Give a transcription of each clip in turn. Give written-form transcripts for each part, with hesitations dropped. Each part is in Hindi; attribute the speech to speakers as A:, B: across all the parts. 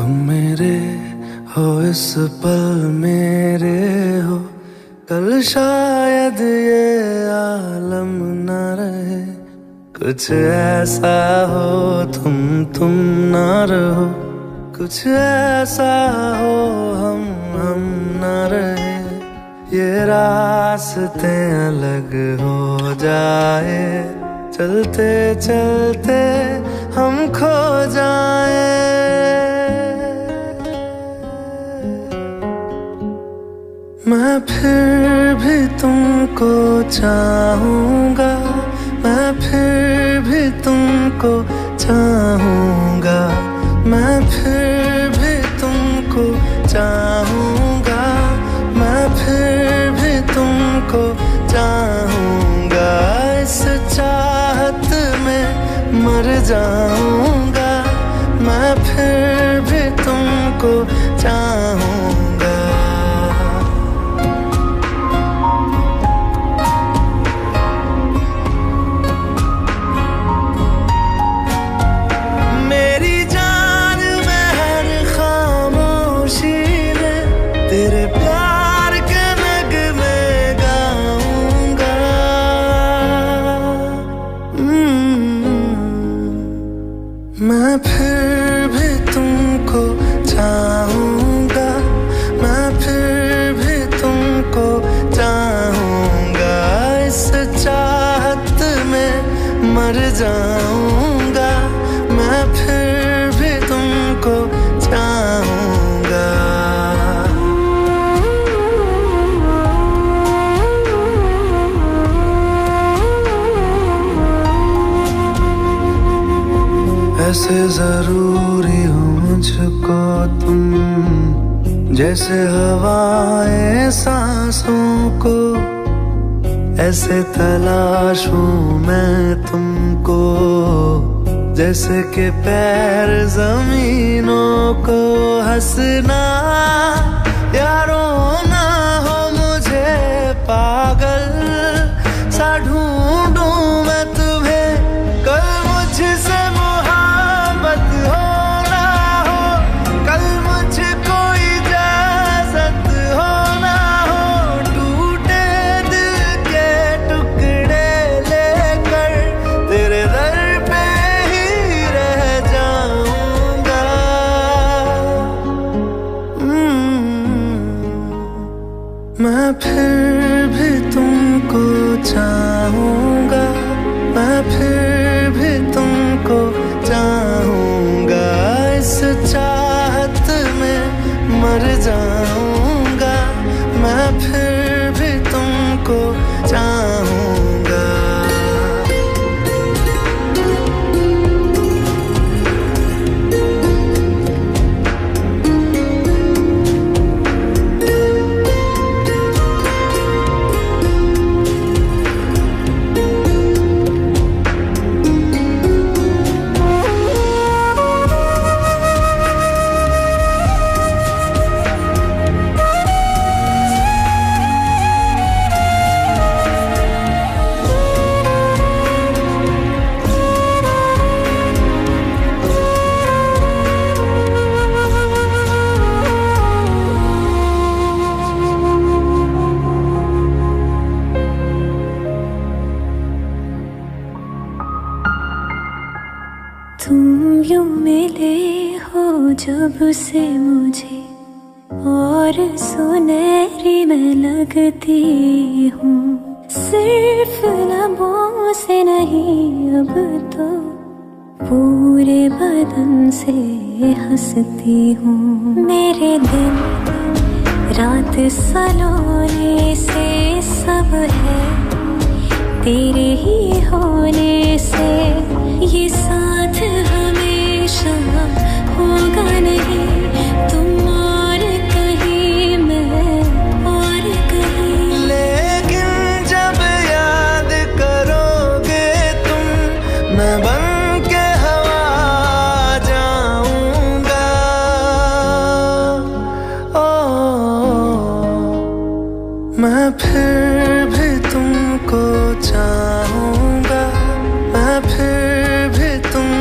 A: तुम मेरे हो इस पल मेरे हो, कल शायद ये आलम न रहे। कुछ ऐसा हो तुम ना रहो, कुछ ऐसा हो हम न रहे। ये रास्ते अलग हो जाए, चलते चलते हम खो जाए। मैं फिर भी तुमको चाहूँगा, मैं फिर भी तुमको चाहूँगा, मैं फिर भी तुमको चाहूँगा, मैं फिर भी तुमको चाहूँगा। इस चाहत में मर जाऊँगा, मैं फिर भी तुमको चाहूँगा। तेरे प्यार के नगमे गाऊंगा। मैं फिर भी तुमको चाहूँगा, मैं फिर भी तुमको चाहूँगा। इस चाहत में मर जाऊँगा, मैं फिर भी तुमको चाहूँगा। ऐसे जरूरी हो मुझको तुम, जैसे हवाएं सांसों को। ऐसे तलाशूं मैं तुमको, जैसे कि पैर जमीनों को। हंसना या रोना हो मुझे पागल सा ढूंढूं मैं तुम्हें। कल मुझसे मैं फिर भी तुमको चाहूँगा, मैं फिर भी तुमको चाहूँगा। इस चाहत में मर जाऊँगा, मैं फिर भी तुमको चाहूँगा।
B: तुम यूं मिले हो जब से मुझे, और सुनहरी मैं लगती हूँ। सिर्फ लबों से नहीं अब तो पूरे बदन से हंसती हूँ। मेरे दिन रात सलोने से सब है तेरे ही होने से। ये साथ हमेशा होगा नहीं, तुम और कहीं मैं और कहीं।
A: लेकिन जब याद करोगे तुम, मैं बन के हवा जाऊंगा। मैं फिर भी तुमको चाहूँगा, मैं फिर भी तुम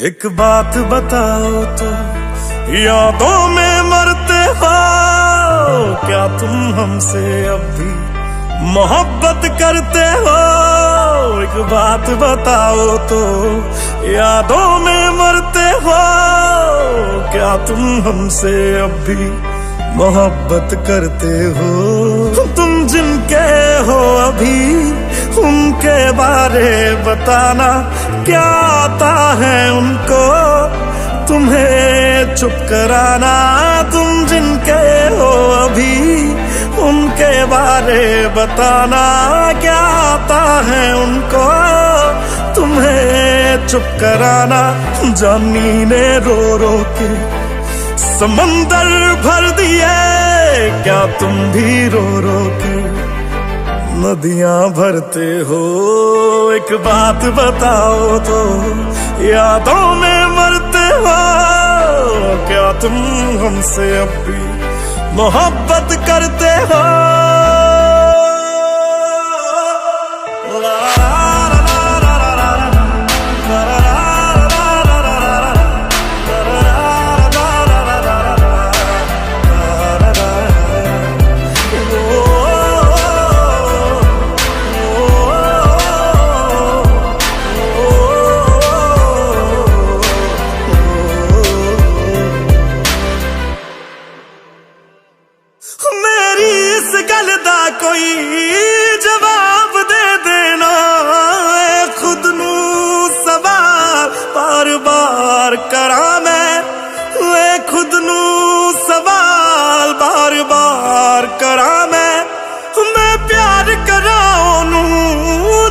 A: एक बात बताओ तो, यादों में मरते हो क्या तुम हमसे अब भी मोहब्बत करते हो? एक बात बताओ तो, यादों में मरते हो क्या तुम हमसे अब भी मोहब्बत करते हो? तुम जिनके हो अभी उनके बारे बताना, क्या आता है उनको तुम्हें चुप कराना? तुम जिनके हो अभी उनके बारे बताना, क्या आता है उनको तुम्हें चुप कराना? जानी ने रो रो के समंदर भर दिए, क्या तुम भी रो रो के नदियां भरते हो? एक बात बताओ तो, यादों में मरते हो क्या तुम हमसे अब भी मोहब्बत करते हो? कोई जवाब दे देना, खुद नू सवाल बार बार करा मैं खुद नू सवाल बार बार करा मैं प्यार करा ओनू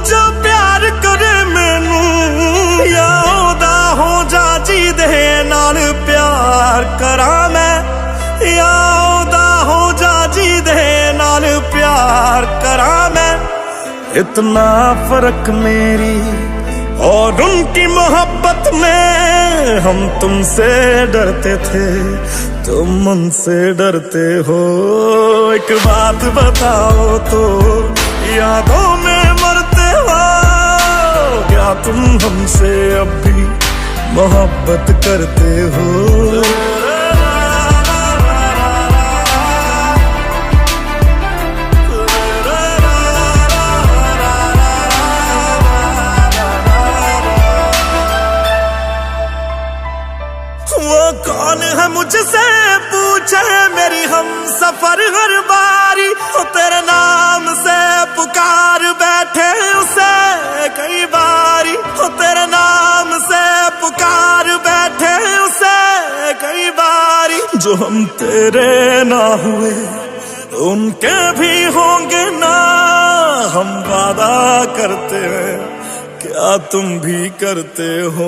A: जो प्यार करे मैनू, या ओदा हो जा जी दे नाल प्यार करा मैं, या ओदा हो जा जी दे नाल प्यार करा मैं। इतना फर्क मेरी और उनकी मोहब्बत में, हम तुमसे डरते थे तुम उनसे डरते हो। एक बात बताओ तो, यादों में मरते हो क्या तुम हमसे अब भी मोहब्बत करते हो? कौन है मुझसे पूछे मेरी हम सफर हर बारी, वो तेरे नाम से पुकार बैठे उसे कई बारी, वो तेरे नाम से पुकार बैठे उसे कई बारी। जो हम तेरे ना हुए उनके भी होंगे ना, हम वादा करते हैं क्या तुम भी करते हो?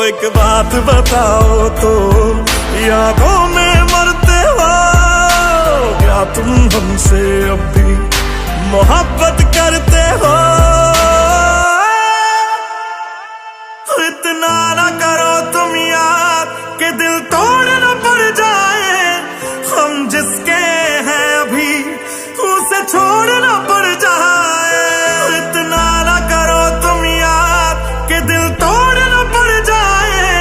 A: एक बात बताओ तो, यादों में मरते हो क्या तुम हमसे अब भी मोहब्बत करते हो? इतना ना करो तुम याद कि दिल तोड़ न पड़ जाए, हम जिसके हैं अभी उसे छोड़ न पड़ जाए। इतना ना करो तुम याद कि दिल तोड़ न पड़ जाए,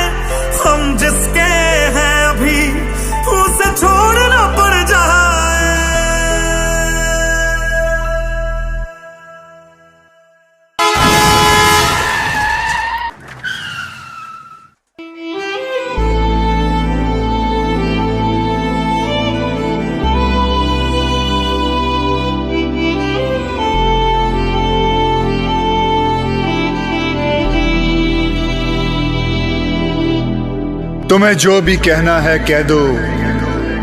A: हम जिसके हैं अभी उसे छोड़ न पड़ जाए।
C: तुम्हें जो भी कहना है कह दो,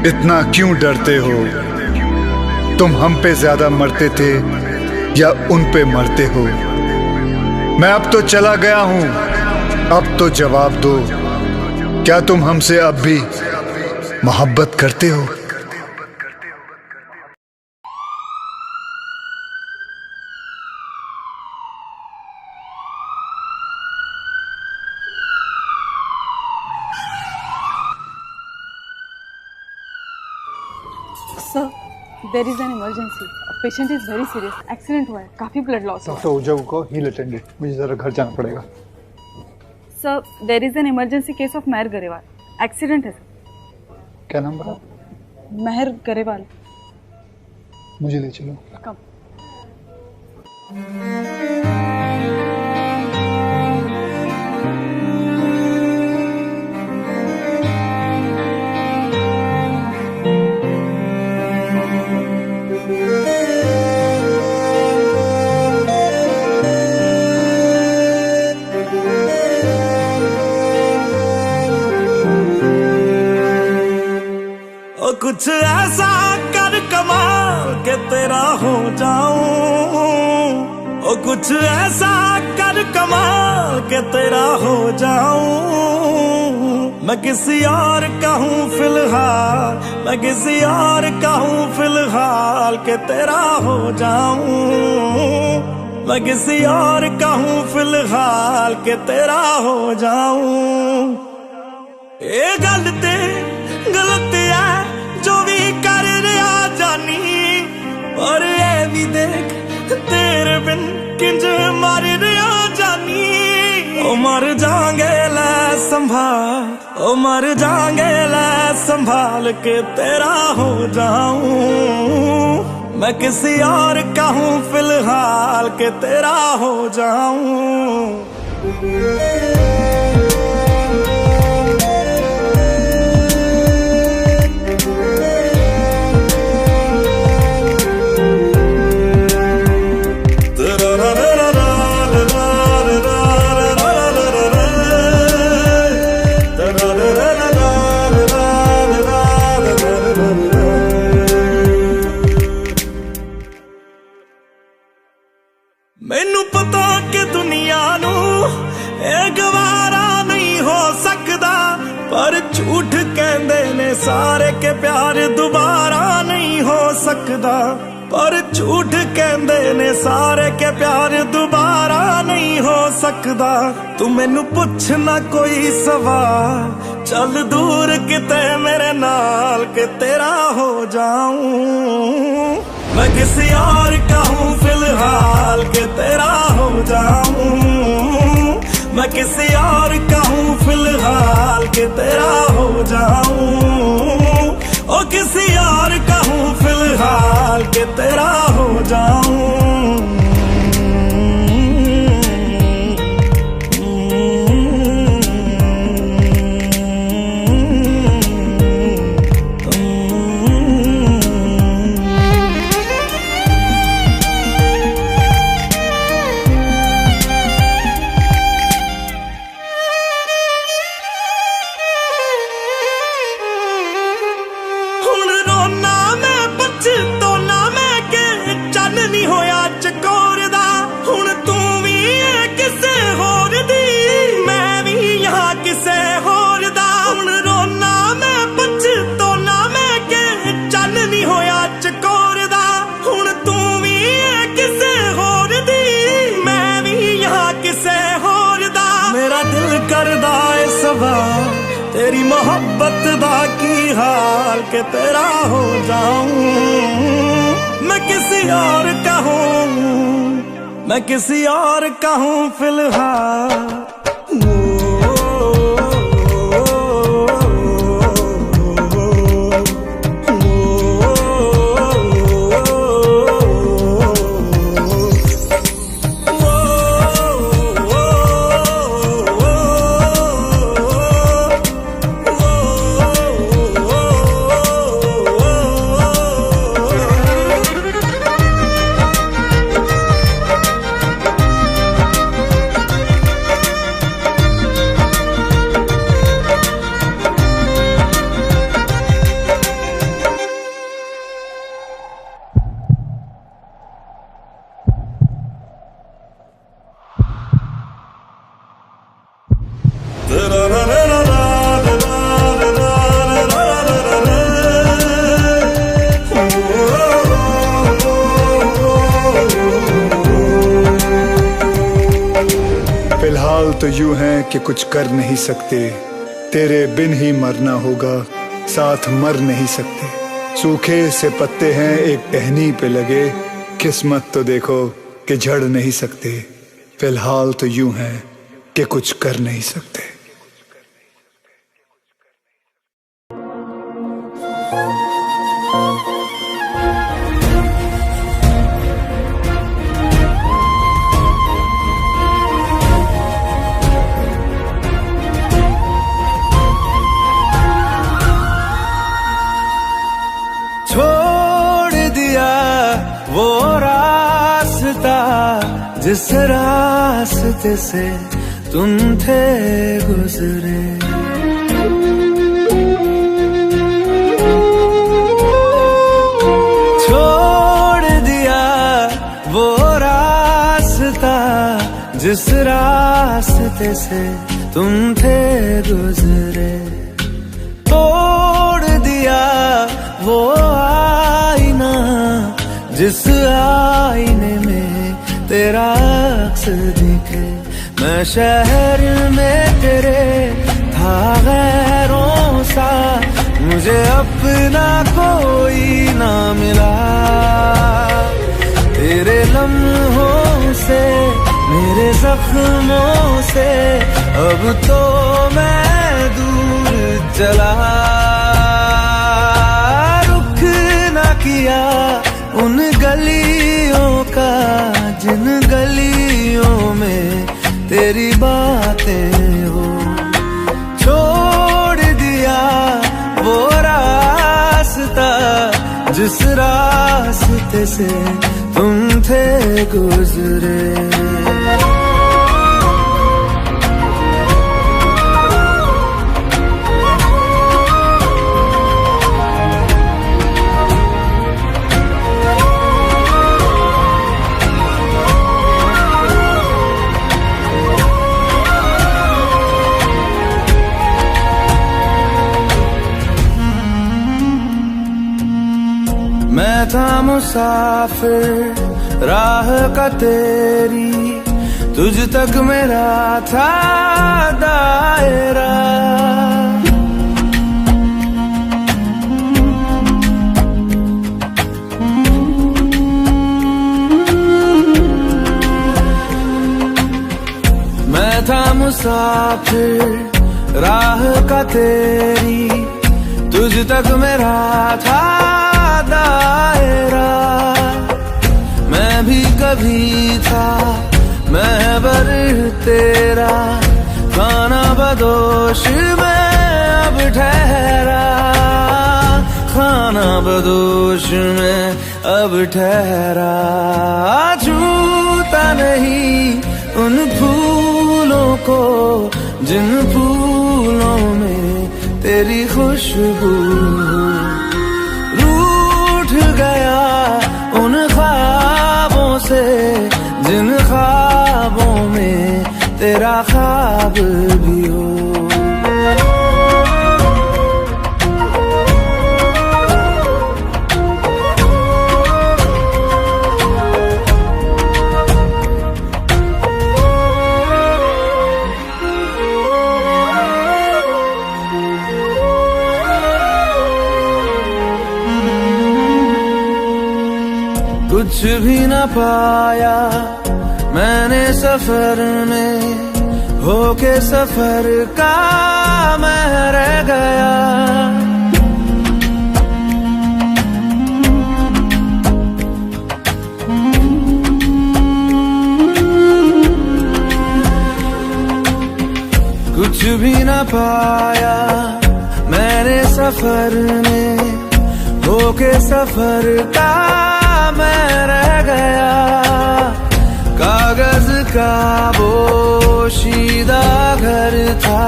C: इतना क्यों डरते हो? तुम हम पे ज्यादा मरते थे या उन पे मरते हो? मैं अब तो चला गया हूं, अब तो जवाब दो, क्या तुम हमसे अब भी मोहब्बत करते हो?
D: Sir, there is an emergency. A patient is very serious. Accident हुआ है, काफी blood loss हुआ है.
C: डॉक्टर ऊर्जा को हील अटेंडेड, मुझे जरा घर जाना पड़ेगा.
D: Sir there is an emergency case of Mehar Grewal, accident है सर।
C: क्या नाम बता?
D: मेहर गरेवाल।
C: मुझे ले चलो।
D: कम।
A: कुछ ऐसा कर कमाल के तेरा हो जाऊं, ओ कुछ ऐसा कर कमाल के तेरा हो जाऊं। मैं किसी और का हूं फिलहाल, मैं किसी और का हूं फिलहाल के तेरा हो जाऊं। मैं किसी और का हूं फिलहाल के तेरा हो जाऊं। ये गल ते गलत है जो भी कर रहा जानी, और ये भी देख तेरे बिन किंज मर रहा जानी। ओ मर जाएंगे लै संभाल, ओ मर जाएंगे लै संभाल के तेरा हो जाऊं। मैं किसी और का हूं फिलहाल के तेरा हो जाऊं। मैनू पता कि दुनिया नू ये गवारा नहीं हो सकदा, पर झूठ कहंदे ने सारे के प्यार दोबारा नहीं हो सकदा। पर झूठ कहंदे ने सारे के प्यार दोबारा नहीं हो सकदा। तू मैनू पुछ ना कोई सवाल, चल दूर किते मेरे नाल के तेरा हो जाऊं। मैं किसी और का हूं फिलहाल के तेरा हो जाऊं। मैं किसी और का हूं फिलहाल के तेरा हो जाऊं। ओ किसी और का हूं फिलहाल के तेरा हो जाऊं। तेरी मोहब्बत दा की हाल के तेरा हो जाऊं। मैं किसी और का हूं, मैं किसी और का हूं फिलहाल।
C: फिलहाल तो यूं है कि कुछ कर नहीं सकते, तेरे बिन ही मरना होगा, साथ मर नहीं सकते। सूखे से पत्ते हैं एक टहनी पे लगे, किस्मत तो देखो कि झड़ नहीं सकते। फिलहाल तो यूं है कि कुछ कर नहीं सकते।
A: छोड़ दिया वो रास्ता जिस रास्ते से तुम थे गुजरे। छोड़ दिया वो रास्ता जिस रास्ते से तुम थे गुजरे। तोड़ दिया वो आईना जिस आईने में तेरा अक्स दिखे। मैं शहर में तेरे था गैरों सा, मुझे अपना कोई ना मिला। तेरे लम्हों से मेरे जख्मों से अब तो मैं दूर चला। रुख ना किया उन गलियों का जिन गलियों में तेरी बातें हो। छोड़ दिया वो रास्ता जिस रास्ते से तुम थे गुजरे। मैं था मुसाफिर राह का तेरी, तुझ तक मेरा था दायरा। मैं था मुसाफिर राह का तेरी, तुझ तक मेरा था दायरा। मैं भी कभी था महबर तेरा, खाना बदोश में अब ठहरा। खाना बदोश में अब ठहरा। छूता नहीं उन फूलों को जिन फूलों में तेरी खुशबू। गया उन ख्वाबों से जिन ख्वाबों में तेरा ख्वाब भी हो। कुछ भी न पाया मैंने सफर में, होके सफर का मैं रह गया। कुछ भी न पाया मैंने सफर में, होके सफर का मैं रह गया। कागज का बोशीदा घर था,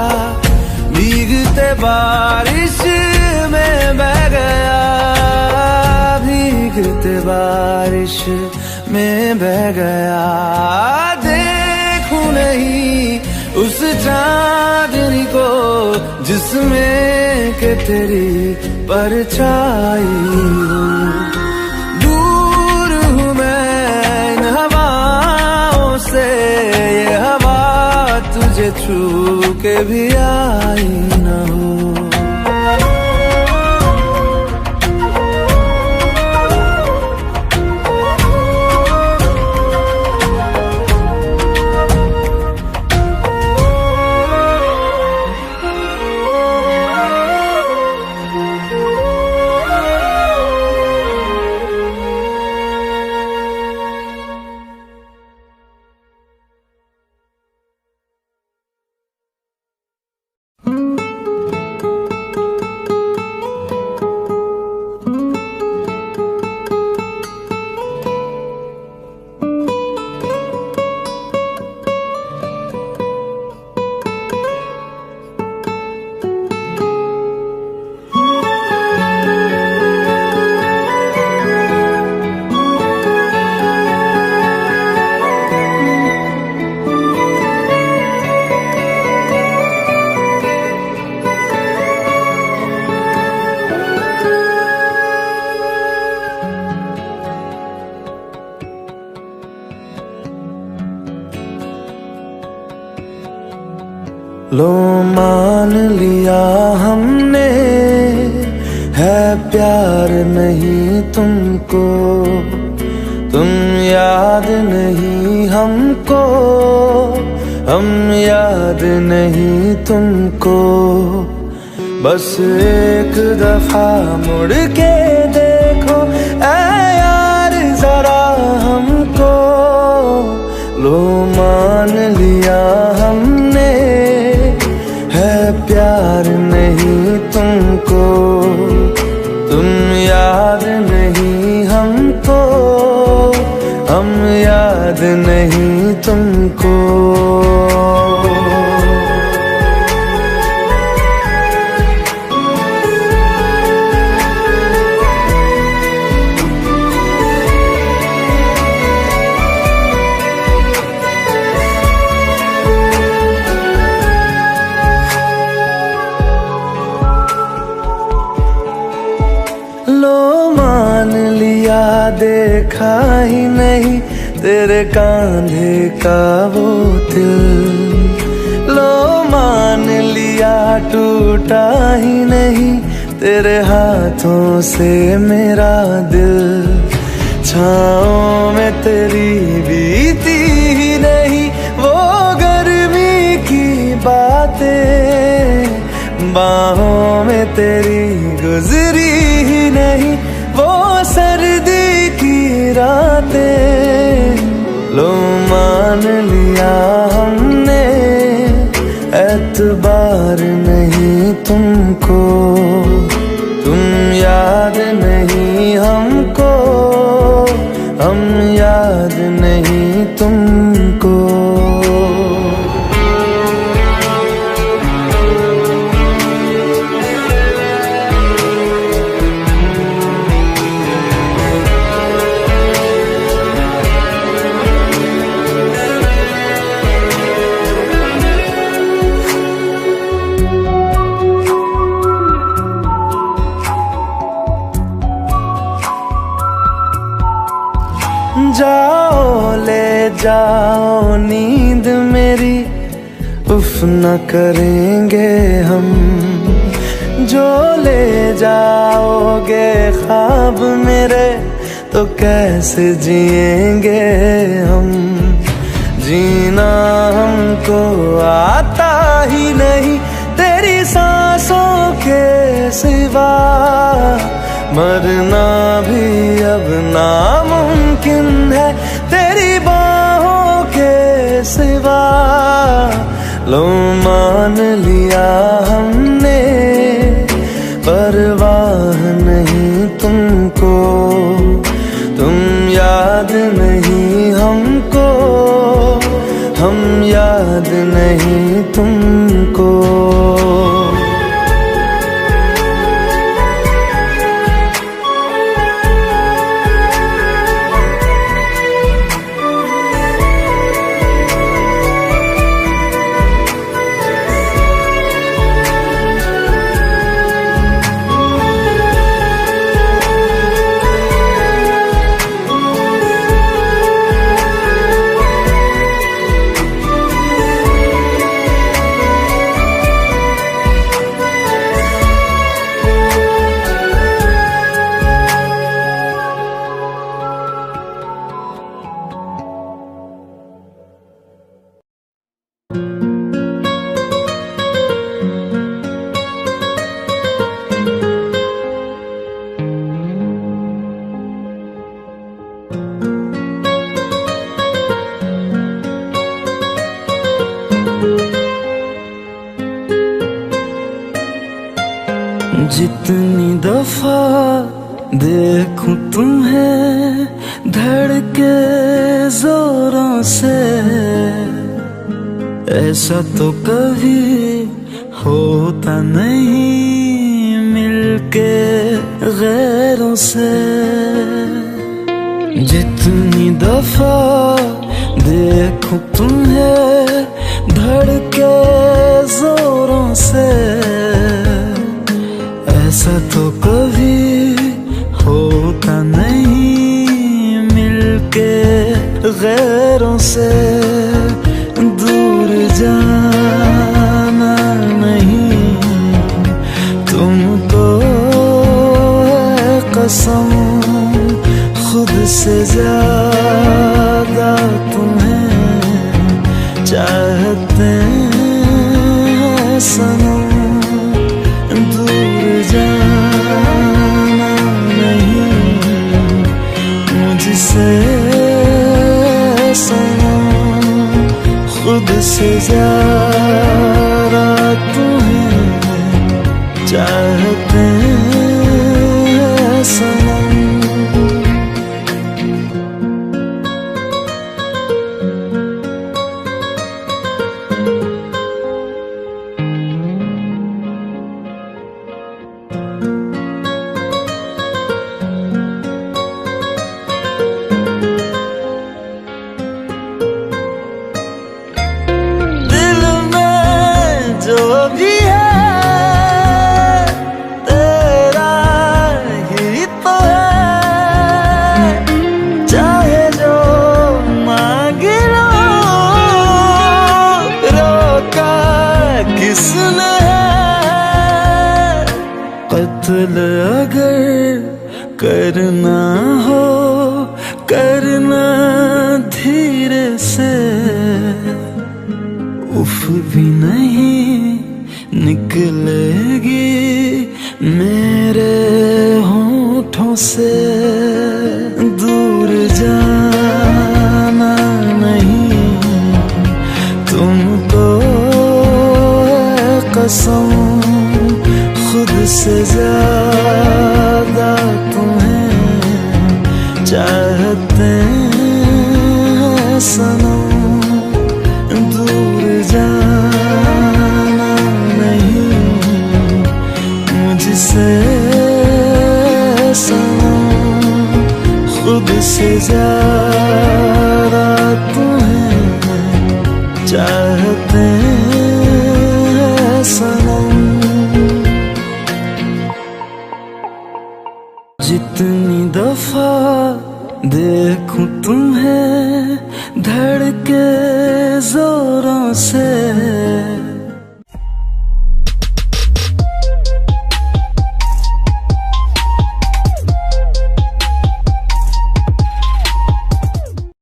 A: भीगते बारिश में बह गया। भीगते बारिश में बह गया। देखूं नहीं उस चांदनी को जिसमें के तेरी परछाई हो। ये हवा तुझे छू के भी आई न हो।
E: लो मान लिया हमने है प्यार नहीं तुमको, तुम याद नहीं हमको, हम याद नहीं तुमको। बस एक दफा मुड़ के देखो ऐ यार जरा हमको, लो मान लिया हमने है प्यार नहीं तुमको, तुम याद नहीं हमको, हम याद नहीं तुमको। देखा ही नहीं तेरे कांधे का वो दिल, लो मान लिया टूटा ही नहीं तेरे हाथों से मेरा दिल। छाँव में तेरी बीती ही नहीं वो गर्मी की बातें, बाहों में तेरी गुजरी ही नहीं वो सर्दी की रातें। लो मान लिया हमने एतबार नहीं तुमको, तुम याद नहीं हमको, हम याद नहीं तुमको। जाओ ले जाओ नींद मेरी, उफ न करेंगे हम, जो ले जाओगे ख्वाब मेरे तो कैसे जिएंगे हम। जीना हमको आता ही नहीं तेरी सांसों के सिवा, मरना भी अब नामुमकिन है तेरी बाहों के सिवा। लो मान लिया हमने परवाह नहीं तुमको, तुम याद नहीं हमको, हम याद नहीं तुमको। जितनी दफा देखूं तुम्हें धड़के जोरों से, ऐसा तो कभी होता नहीं मिलके गैरों से। जितनी दफा देखूं तुम्हें धड़के जोरों से, ऐसा तो कभी होता नहीं मिलके गैरों से। दूर जाना कसम खुद से ज्यादा तुम्हें चाहते हैं सनम। दूर जाना नहीं मुझसे सनम, खुद से ज्यादा तुम्हें चाहते हैं सनम। दिल में जो भी है तेरा ही तो है, चाहे जो मांग लो, रोका किसने है। कत्ल अगर करना हो करना धीरे से, उफ भी नहीं निकलेगी मेरे होठों से। दूर जाना नहीं तुमको कसम, खुद से ज्यादा तुम्हें चाहते हैं सनम। दूर जाना नहीं मुझसे सनम, खुद से ज्यादा तुम्हें चाहते हैं सनम। जितनी दफा देखूं तुम्हें धड़के जोरों से,